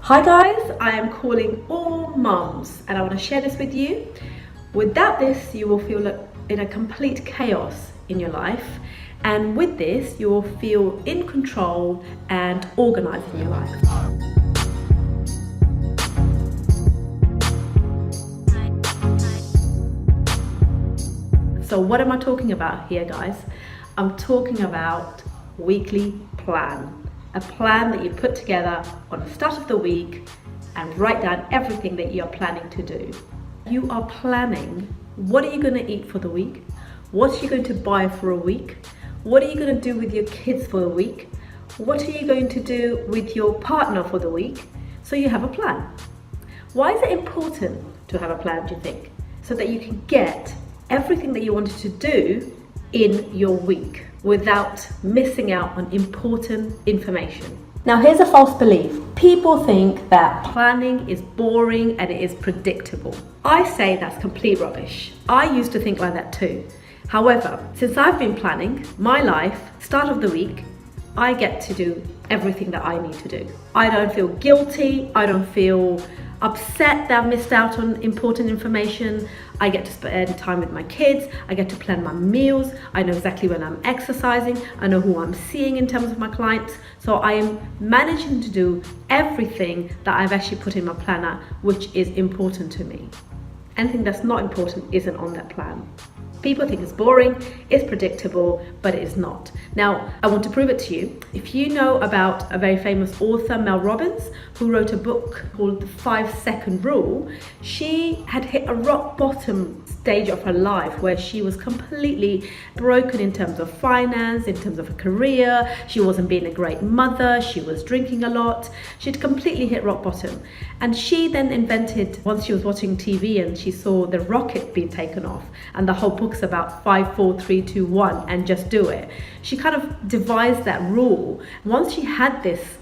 Hi guys, I am calling all mums and I want to share this with you. Without this, you will feel in a complete chaos in your life, and with this, you will feel in control and organized in your life. So what am I talking about here, guys? I'm talking about weekly plan. A plan that you put together on the start of the week and write down everything that you're planning to do. You are planning what are you going to eat for the week, what are you going to buy for a week, what are you going to do with your kids for the week, what are you going to do with your partner for the week, so you have a plan. Why is it important to have a plan, do you think? So that you can get everything that you wanted to do in your week without missing out on important information. Now here's a false belief. People think that planning is boring and it is predictable. I say that's complete rubbish. I used to think like that too. However, since I've been planning my life, start of the week, I get to do everything that I need to do. I don't feel guilty, I don't feel upset that I've missed out on important information. I get to spend time with my kids, I get to plan my meals, I know exactly when I'm exercising, I know who I'm seeing in terms of my clients. So I am managing to do everything that I've actually put in my planner, which is important to me. Anything that's not important isn't on that plan. People think it's boring, it's predictable, but it is not. Now, I want to prove it to you. If you know about a very famous author, Mel Robbins, who wrote a book called The 5-Second Rule, she had hit a rock bottom stage of her life where she was completely broken in terms of finance, in terms of her career. She wasn't being a great mother, she was drinking a lot. She'd completely hit rock bottom. And she then invented, once she was watching TV and she saw the rocket being taken off, and the whole book's about 5, 4, 3, 2, 1, and just do it. She kind of devised that rule. Once she had this,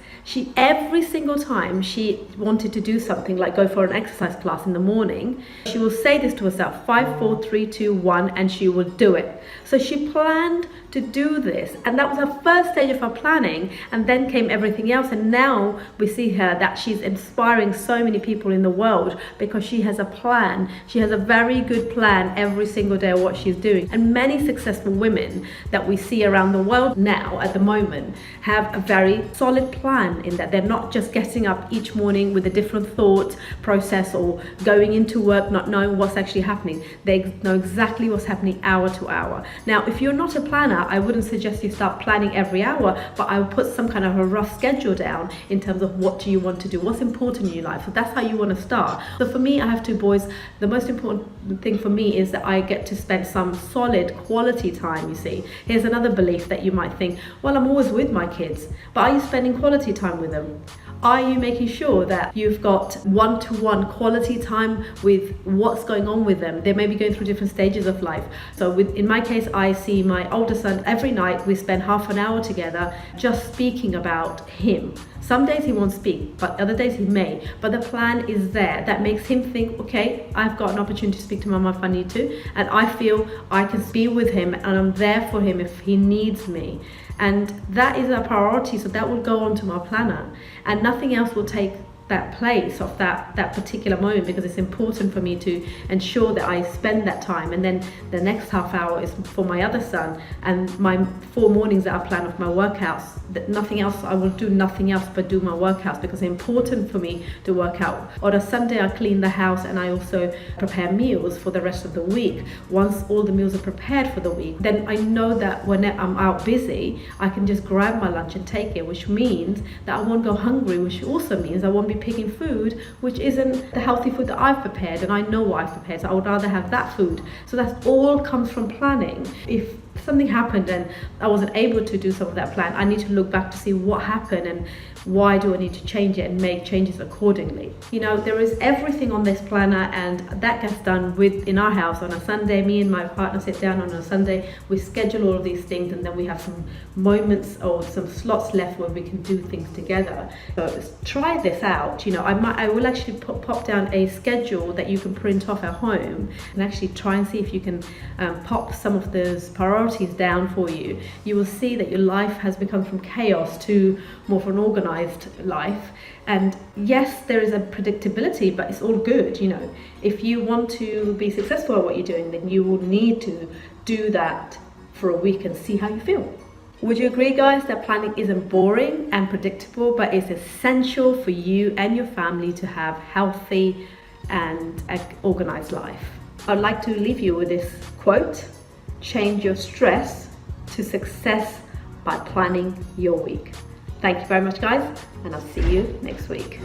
every single time she wanted to do something like go for an exercise class in the morning, she will say this to herself, 5, 4, 3, 2, 1, and she will do it. So she planned to do this, and that was her first stage of her planning, and then came everything else. And now we see her that she's inspiring so many people in the world because she has a plan. She has a very good plan every single day of what she's doing. And many successful women that we see around the world now at the moment have a very solid plan, in that they're not just getting up each morning with a different thought process or going into work not knowing what's actually happening. They know exactly what's happening hour to hour. Now, if you're not a planner, I wouldn't suggest you start planning every hour, but I would put some kind of a rough schedule down in terms of what do you want to do, what's important in your life. So that's how you want to start. So for me, I have 2 boys. The most important thing for me is that I get to spend some solid quality time, you see. Here's another belief that you might think, well, I'm always with my kids, but are you spending quality time with them? Are you making sure that you've got one-to-one quality time with what's going on with them? They may be going through different stages of life. So in my case, I see my older son every night. We spend half an hour together just speaking about him. Some days he won't speak, but other days he may. But the plan is there that makes him think, okay, I've got an opportunity to speak to Mama if I need to, and I feel I can be with him and I'm there for him if he needs me. And that is our priority, so that will go onto my planner, and nothing else will take that place of that particular moment, because it's important for me to ensure that I spend that time. And then the next half hour is for my other son, and my 4 mornings that I plan of my workouts. Nothing else, I will do nothing else but do my workouts, because it's important for me to work out. On a Sunday, I clean the house and I also prepare meals for the rest of the week. Once all the meals are prepared for the week, then I know that when I'm out busy, I can just grab my lunch and take it, which means that I won't go hungry, which also means I won't be picking food which isn't the healthy food that I've prepared, and I know what I've prepared, so I would rather have that food. So that all comes from planning. If something happened and I wasn't able to do some of that plan, I need to look back to see what happened and why do I need to change it and make changes accordingly. You know, there is everything on this planner, and that gets done in our house on a Sunday. Me and my partner sit down on a Sunday, we schedule all of these things, and then we have some moments or some slots left where we can do things together. So try this out. You know, I will actually pop down a schedule that you can print off at home and actually try and see if you can pop some of those priorities down for you. You will see that your life has become from chaos to more of an organized organized life. And yes, there is a predictability, but it's all good. You know, if you want to be successful at what you're doing, then you will need to do that for a week and see how you feel. Would you agree, guys, that planning isn't boring and predictable, but it's essential for you and your family to have healthy and organized life? I'd like to leave you with this quote: change your stress to success by planning your week. Thank you very much, guys, and I'll see you next week.